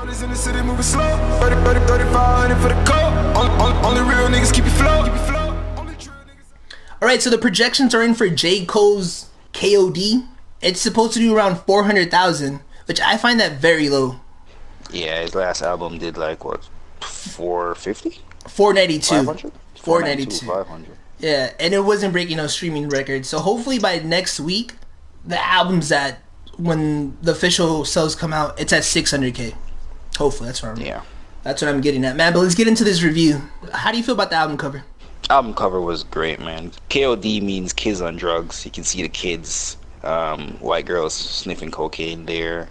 Shorties in the city moving slow. 3500 for the coat. Only real niggas keep you float. Alright, so the projections are in for J. Cole's KOD. It's supposed to do around 400,000, which I find that very low. Yeah, his last album did like what, 450? 492. 500? 492. 500. Yeah, and it wasn't breaking no streaming records. So hopefully by next week, the album's at, when the official sales come out, it's at 600K. Hopefully, that's what I'm getting at. Man, but let's get into this review. How do you feel about the album cover? Album cover was great, man. KOD means kids on drugs. You can see the kids, white girls sniffing cocaine there,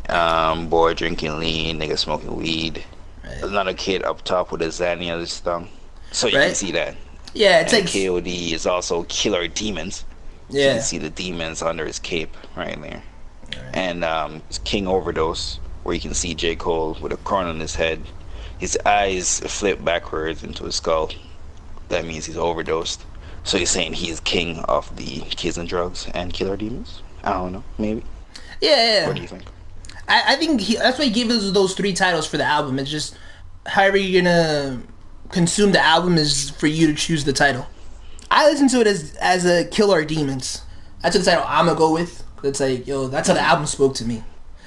boy drinking lean, nigga smoking weed. Right. Another kid up top with a Zanny on his thumb. So you can see that. Yeah, it's and like KOD is also killer demons. Yeah, you can see the demons under his cape right there. Right. And King Overdose, where you can see J. Cole with a crown on his head, his eyes flip backwards into his skull. That means he's overdosed. So he's saying he's king of the kids and drugs and killer demons? I don't know, maybe. Yeah. What do you think? I think that's why he gave us those 3 titles for the album. It's just however you're gonna consume the album is for you to choose the title. I listen to it as a kill our demons. That's the title I'm gonna go with. It's like, yo, that's how the album spoke to me.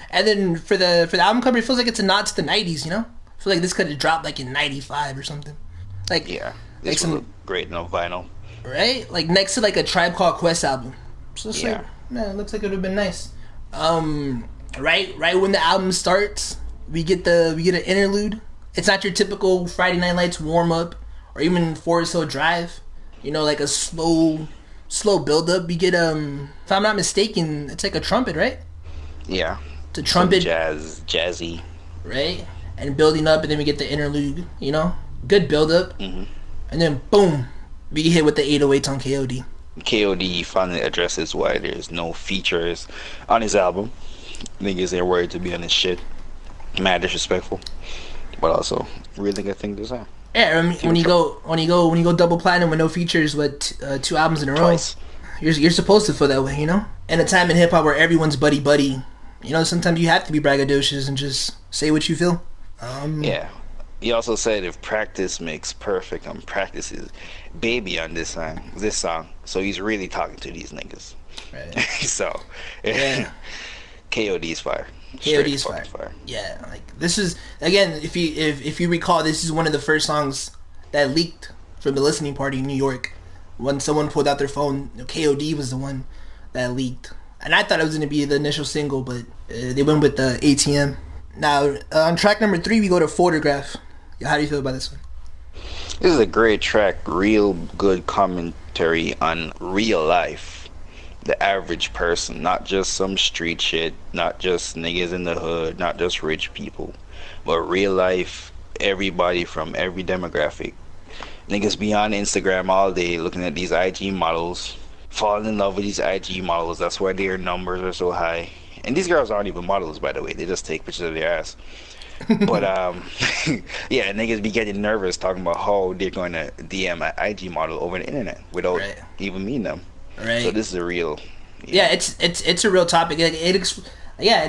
And then for the album cover, it feels like it's a nod to the 90s, you know? I feel like this could have dropped like in 95 or something. Like, yeah, this would look great on vinyl. Right? Like next to like a Tribe Called Quest album. So it's like, man, it looks like it would have been nice. Right when the album starts, we get an interlude. It's not your typical Friday Night Lights warm up or even Forest Hill Drive. You know, like a slow build up. You get if I'm not mistaken, it's like a trumpet, right? Yeah. It's a trumpet, jazzy. Right? And building up, and then we get the interlude, you know? Good build up. Mm-hmm. And then boom, we get hit with the 808s on KOD. KOD finally addresses why there's no features on his album. Niggas ain't worried to be on his shit. Mad disrespectful. But also really good thing to say. Yeah, I mean, when you go double platinum with no features with 2 albums in a row, you're supposed to feel that way, you know? In a time in hip hop where everyone's buddy, you know, sometimes you have to be braggadocious and just say what you feel. Yeah. He also said if practice makes perfect, practice is baby on this song. So he's really talking to these niggas. Right. So yeah. KOD's fire. KOD's fire. Yeah, like this is again. If you recall, this is one of the first songs that leaked from the listening party in New York. When someone pulled out their phone, KOD was the one that leaked, and I thought it was going to be the initial single, but they went with the ATM. Now on track number 3, we go to Photograph. How do you feel about this one? This is a great track. Real good commentary on real life. The average person, not just some street shit, not just niggas in the hood, not just rich people, but real life, everybody from every demographic. Niggas be on Instagram all day looking at these IG models, falling in love with these IG models. That's why their numbers are so high. And these girls aren't even models, by the way. They just take pictures of their ass. But yeah, niggas be getting nervous talking about how they're going to DM an IG model over the internet without even meeting them. Right. So this is a real. Yeah, it's a real topic. It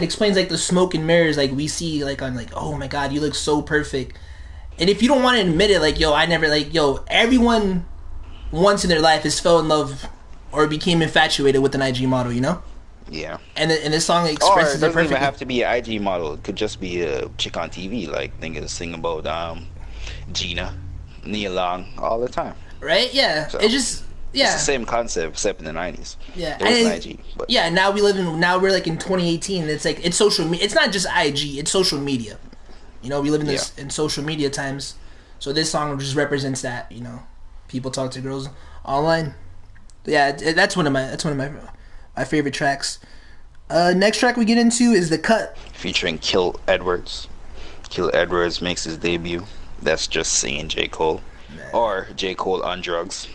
explains like the smoke and mirrors like we see like on like, oh my god, you look so perfect. And if you don't want to admit it, like everyone once in their life has fell in love or became infatuated with an IG model, you know? Yeah. And this song expresses it doesn't even have to be an IG model. It could just be a chick on TV, like niggas sing about Gina, Nia Long all the time. Right? Yeah. So, it's the same concept except in the 90s. Yeah. There was an IG. But. Yeah, now we're like in 2018. It's like it's social media. It's not just IG, it's social media. You know, we live in this in social media times. So this song just represents that, you know. People talk to girls online. Yeah, that's one of my favorite tracks. Next track we get into is The Cut. Featuring Kill Edwards. Kill Edwards makes his debut. That's just saying J. Cole. Man. Or J. Cole on drugs.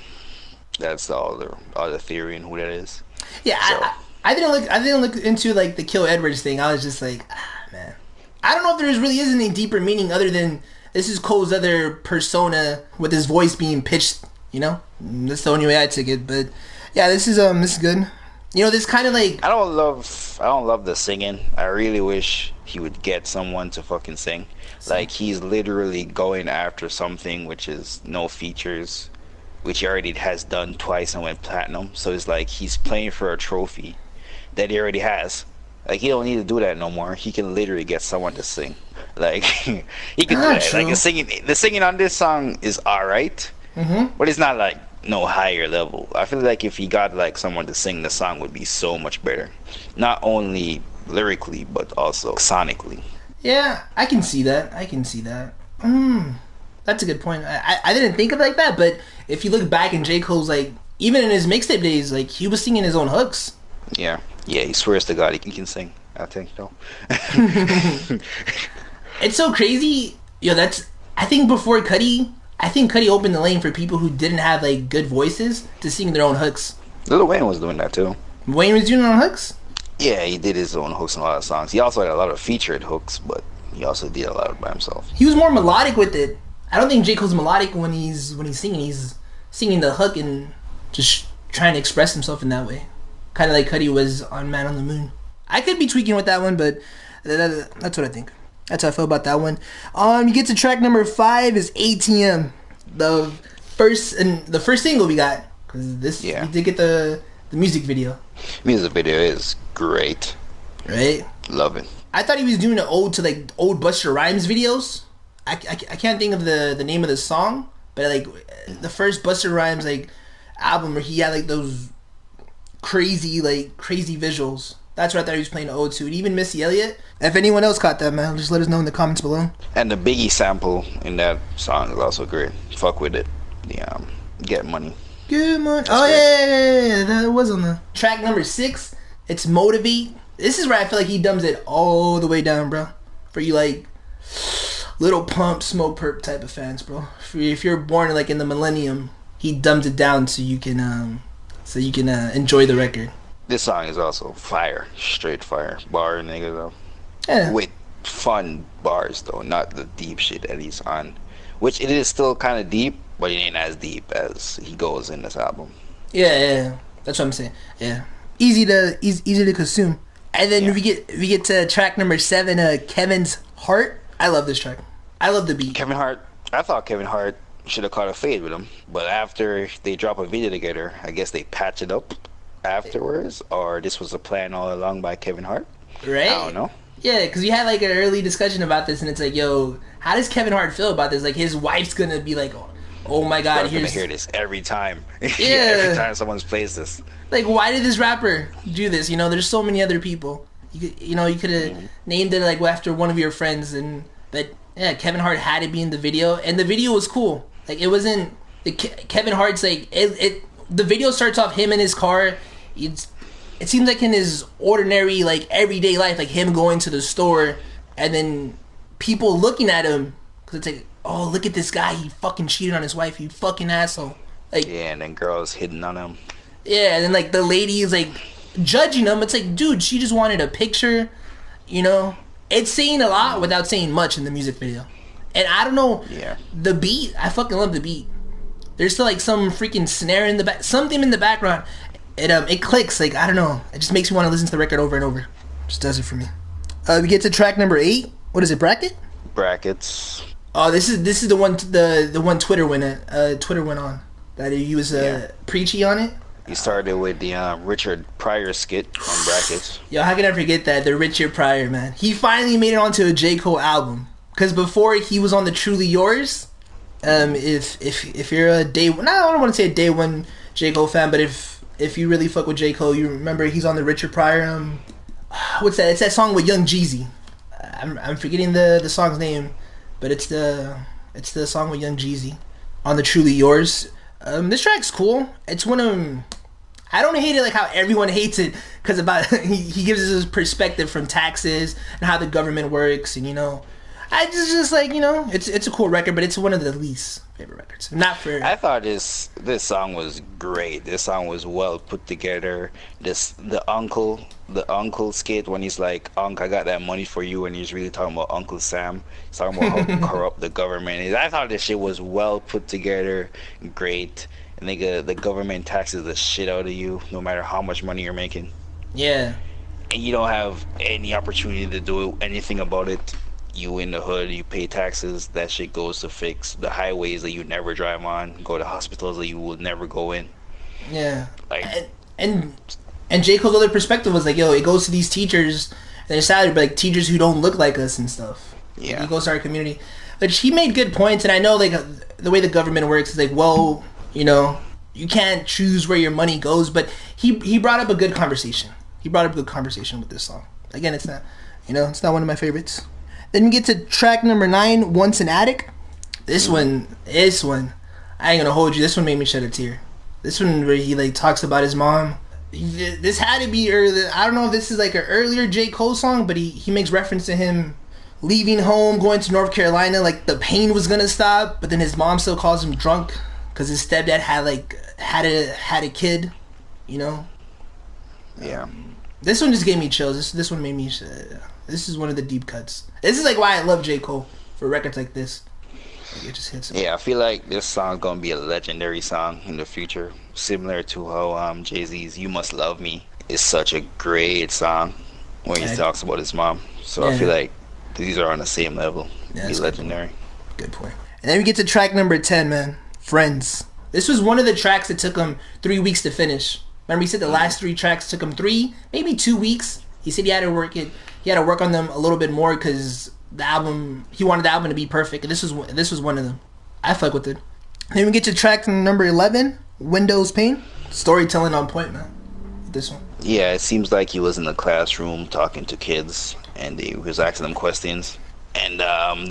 That's all the theory and who that is. Yeah, so. I didn't look into like the Kill Edwards thing. I was just like, man. I don't know if there really is any deeper meaning other than this is Cole's other persona with his voice being pitched, you know? That's the only way I took it. But yeah, this is good. You know, this kind of like I don't love the singing. I really wish he would get someone to fucking sing. Like he's literally going after something which is no features, which he already has done twice and went platinum. So it's like he's playing for a trophy that he already has. Like he don't need to do that no more. He can literally get someone to sing. Like he can do that. True. Like the singing on this song is alright, but it's not like no higher level. I feel like if he got like someone to sing, the song would be so much better. Not only lyrically but also sonically. Yeah, I can see that. That's a good point. I didn't think of it like that, but if you look back in J. Cole's, like, even in his mixtape days, like, he was singing his own hooks. Yeah, he swears to God he can sing, I think, though. It's so crazy. Yo, I think before Cudi, Cudi opened the lane for people who didn't have, like, good voices to sing their own hooks. Lil Wayne was doing that, too. Wayne was doing his own hooks? Yeah, he did his own hooks in a lot of songs. He also had a lot of featured hooks, but he also did a lot by himself. He was more melodic with it. I don't think J. Cole's melodic when he's singing. He's singing the hook and just trying to express himself in that way. Kind of like Cudi was on Man on the Moon. I could be tweaking with that one, but that's what I think. That's how I feel about that one. You get to track number 5 is ATM. The first single we got. Because we did get the music video. Music video is great. Right? Love it. I thought he was doing an ode to like old Busta Rhymes videos. I can't think of the name of the song, but like the first Busta Rhymes like album where he had like those crazy visuals. That's what I thought he was playing an ode to. And even Missy Elliott. If anyone else caught that, man, just let us know in the comments below. And the Biggie sample in that song is also great. Fuck with it. Get money. Good money. Oh yeah, that was on the track number 6. It's Motivate. This is where I feel like he dumbs it all the way down, bro. For you like Little Pump, Smoke Perp type of fans, bro. If you're born like in the millennium, he dumbs it down so you can enjoy the record. This song is also fire, straight fire. Bar nigga though. Yeah. With fun bars though, not the deep shit that he's on. Which it is still kind of deep, but it ain't as deep as he goes in this album. Yeah. That's what I'm saying. Yeah. Easy to consume. And then we get to track number 7, Kevin's Heart. I love this track. I love the beat. Kevin Hart. I thought Kevin Hart should have caught a fade with him, but after they drop a video together, I guess they patch it up afterwards, or this was a plan all along by Kevin Hart. Right? I don't know. Yeah, because we had like an early discussion about this, and it's like, yo, how does Kevin Hart feel about this? Like, his wife's gonna be like, oh my god, he's gonna hear this every time. Yeah. Every time someone plays this. Like, why did this rapper do this? You know, there's so many other people. You could have named it like after one of your friends, but yeah, Kevin Hart had to be in the video, and the video was cool. Like, it wasn't Kevin Hart's like the video starts off him in his car. It seems like in his ordinary like everyday life, like him going to the store, and then people looking at him because it's like, oh, look at this guy, he fucking cheated on his wife, you fucking asshole. Like, yeah, and then girls hitting on him. Yeah, and then like the lady is like judging him. It's like, dude, she just wanted a picture, you know? It's saying a lot without saying much in the music video. And I don't know, the beat, I fucking love the beat. There's still like some freaking snare in the back, something in the background. It clicks, like, I don't know. It just makes me want to listen to the record over and over. Just does it for me. We get to track number 8. What is it, Bracket? Brackets. Oh, this is the one the one Twitter went on. That he was preachy on it. He started with the Richard Pryor skit on Brackets. Yo, how can I forget that? The Richard Pryor, man. He finally made it onto a J. Cole album. Because before, he was on the Truly Yours. If you're a day one... No, I don't want to say a day one J. Cole fan, but if you really fuck with J. Cole, you remember he's on the Richard Pryor... what's that? It's that song with Young Jeezy. I'm forgetting the song's name, but it's the song with Young Jeezy on the Truly Yours. This track's cool. It's one of... I don't hate it like how everyone hates it, because about he gives us his perspective from taxes and how the government works, and I just like, it's a cool record, but it's one of the least favorite records. Not for... I thought this song was great. This song was well put together. The uncle skit when he's like, "Unc, I got that money for you," and he's really talking about Uncle Sam. He's talking about how corrupt the government is. I thought this shit was well put together, great. nigga, the government taxes the shit out of you, no matter how much money you're making, Yeah. and you don't have any opportunity to do anything about it. You in the hood, you pay taxes. That shit goes to fix the highways that you never drive on, go to hospitals that you will never go in. Yeah. Like, and J. Cole's other perspective was like, yo, it goes to these teachers, and they're sad, but like teachers who don't look like us and stuff. yeah, He goes to our community. But he made good points, and I know like the way the government works is like, well, you know, you can't choose where your money goes, but he brought up a good conversation. He brought up a good conversation with this song. Again, it's not, you know, it's not one of my favorites. Then we get to track number 9, Once an Addict. This one, I ain't gonna hold you. This one made me shed a tear. This one where he like talks about his mom. This had to be early. I don't know if this is like an earlier J. Cole song, but he makes reference to him leaving home, going to North Carolina, like the pain was gonna stop, but then his mom still calls him drunk because his stepdad had a kid, you know. yeah. This one just gave me chills. This one made me. This is one of the deep cuts. This is like why I love J. Cole for records like this. Like it just hits me. Yeah, I feel like this song's gonna be a legendary song in the future, similar to how Jay-Z's "You Must Love Me" is such a great song when he talks about his mom. So I feel like these are on the same level. Yeah, He's legendary. Good point. And then we get to track number 10, man. Friends. This was one of the tracks that took him 3 weeks to finish. Remember, he said the last 3 tracks took him 3, maybe 2 weeks. He said he had to work on them a little bit more because he wanted the album to be perfect. And this was one of them. I fuck with it. Then we get to track number 11, Windows Pane. Storytelling on point, man. This one. Yeah, it seems like he was in the classroom talking to kids, and he was asking them questions. And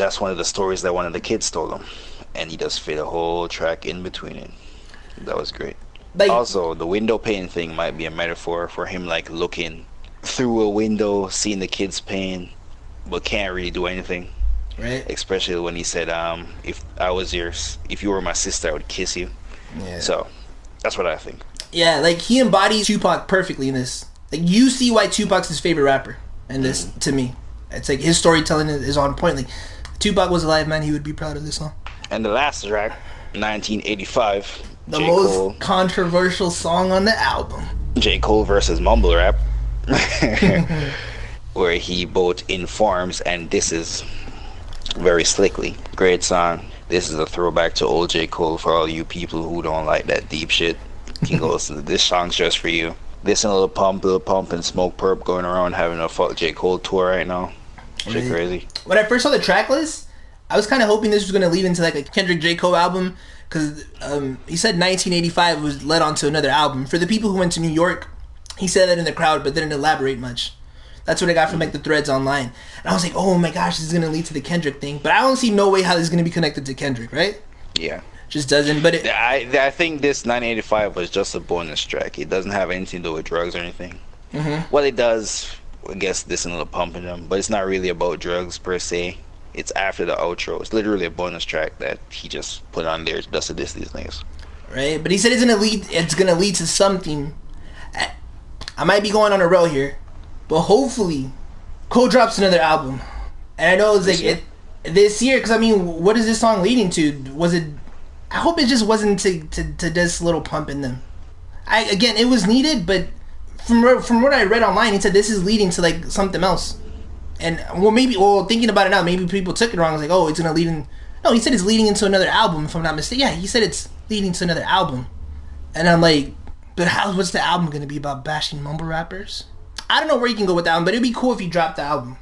that's one of the stories that one of the kids told him. And he just fit a whole track in between it. That was great. Like, Also, the window pane thing might be a metaphor for him, like, looking through a window, seeing the kids' pain, but can't really do anything. right? Especially when he said, if you were my sister, I would kiss you. Yeah. So, that's what I think. Yeah, like he embodies Tupac perfectly in this. Like you see why Tupac's his favorite rapper in this. To me, it's like his storytelling is on point. Like Tupac was alive, man, he would be proud of this song. And the last track, 1985, The J. most Cole, controversial song on the album. J. Cole versus Mumble Rap, where he both informs and disses very slickly. Great song. This is a throwback to old J. Cole for all you people who don't like that deep shit. You can go listen to this song's just for you. This and Lil Pump, and Smoke Perp going around having a fuck J. Cole tour right now. Shit crazy. When I first saw the track list, I was kind of hoping this was going to lead into like a Kendrick J. Cole album because he said 1985 was led on to another album. For the people who went to New York, he said that in the crowd but didn't elaborate much. That's what I got from like the threads online. And I was like, oh my gosh, this is going to lead to the Kendrick thing. But I don't see no way how this is going to be connected to Kendrick, right? Yeah. Just doesn't. But I think this 1985 was just a bonus track. It doesn't have anything to do with drugs or anything. Mm-hmm. Well, it does, I guess, this and a little pump in them, but it's not really about drugs per se. It's after the outro. It's literally a bonus track that he just put on there just to diss these niggas. Right, but he said it's gonna lead to something. I might be going on a row here, but hopefully, Cole drops another album. And I know it's like this year, because I mean, what is this song leading to? Was it? I hope it just wasn't to this little pump in them. Again, it was needed, but from what I read online, he said this is leading to like something else. And thinking about it now, maybe people took it wrong. I was like, oh, it's gonna lead in. No, he said it's leading into another album. If I'm not mistaken, yeah, he said it's leading to another album. And I'm like, but what's the album gonna be about? Bashing mumble rappers? I don't know where you can go with that one, but it'd be cool if he dropped the album,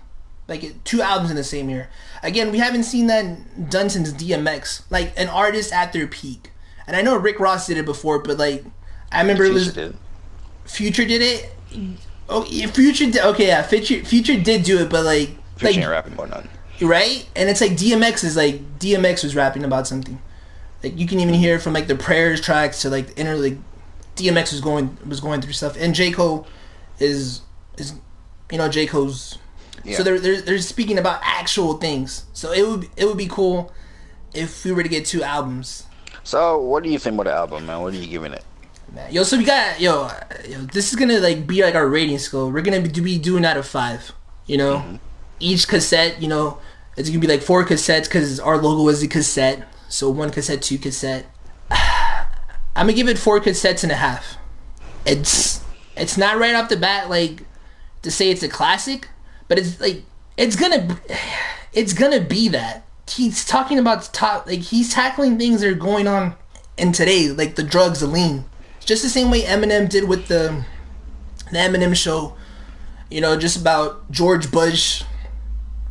like 2 albums in the same year. Again, we haven't seen that done since DMX, like an artist at their peak. And I know Rick Ross did it before, but like I remember Future did it. Oh, yeah, Future did. Okay, yeah, Future did do it, but like Future ain't rapping about nothing. Right? And it's like DMX was rapping about something. Like you can even hear it from like the prayers tracks to like the inner, like DMX was going through stuff, and J. Cole is J. Cole's. Yeah. So they're speaking about actual things. So it would be cool if we were to get 2 albums. So what do you think about the album, man? What are you giving it? Yo, so we got this is gonna like be like our rating scale. We're gonna be doing out of 5. You know, each cassette. It's gonna be like 4 cassettes because our logo is a cassette. So 1 cassette, 2 cassette. I'm gonna give it 4.5. It's not right off the bat like to say it's a classic, but it's like it's gonna be that. He's talking about he's tackling things that are going on in today, like the drugs, the lean. Just the same way Eminem did with the Eminem show, you know, just about George Bush,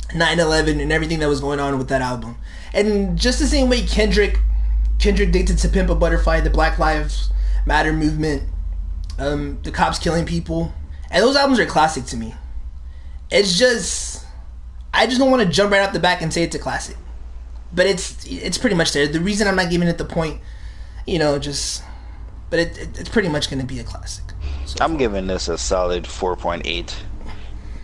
9/11, and everything that was going on with that album. And just the same way Kendrick did To Pimp a Butterfly, the Black Lives Matter movement, the cops killing people. And those albums are classic to me. It's just, I just don't want to jump right off the back and say it's a classic. But it's pretty much there. The reason I'm not giving it the point, you know, but it's pretty much going to be a classic. So I'm giving this a solid 4.8.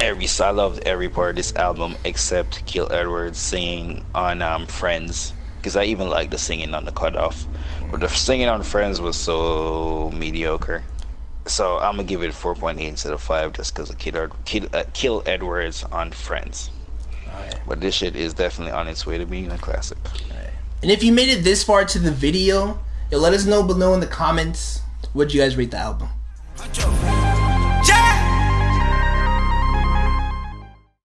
I loved every part of this album except Kill Edwards singing on Friends, because I even like the singing on the cutoff, but the singing on Friends was so mediocre. So I'm gonna give it 4.8 instead of 5 just because of Kill Edwards on Friends. Right. But this shit is definitely on its way to being a classic. Right. And if you made it this far to the video, let us know below in the comments what you guys rate the album.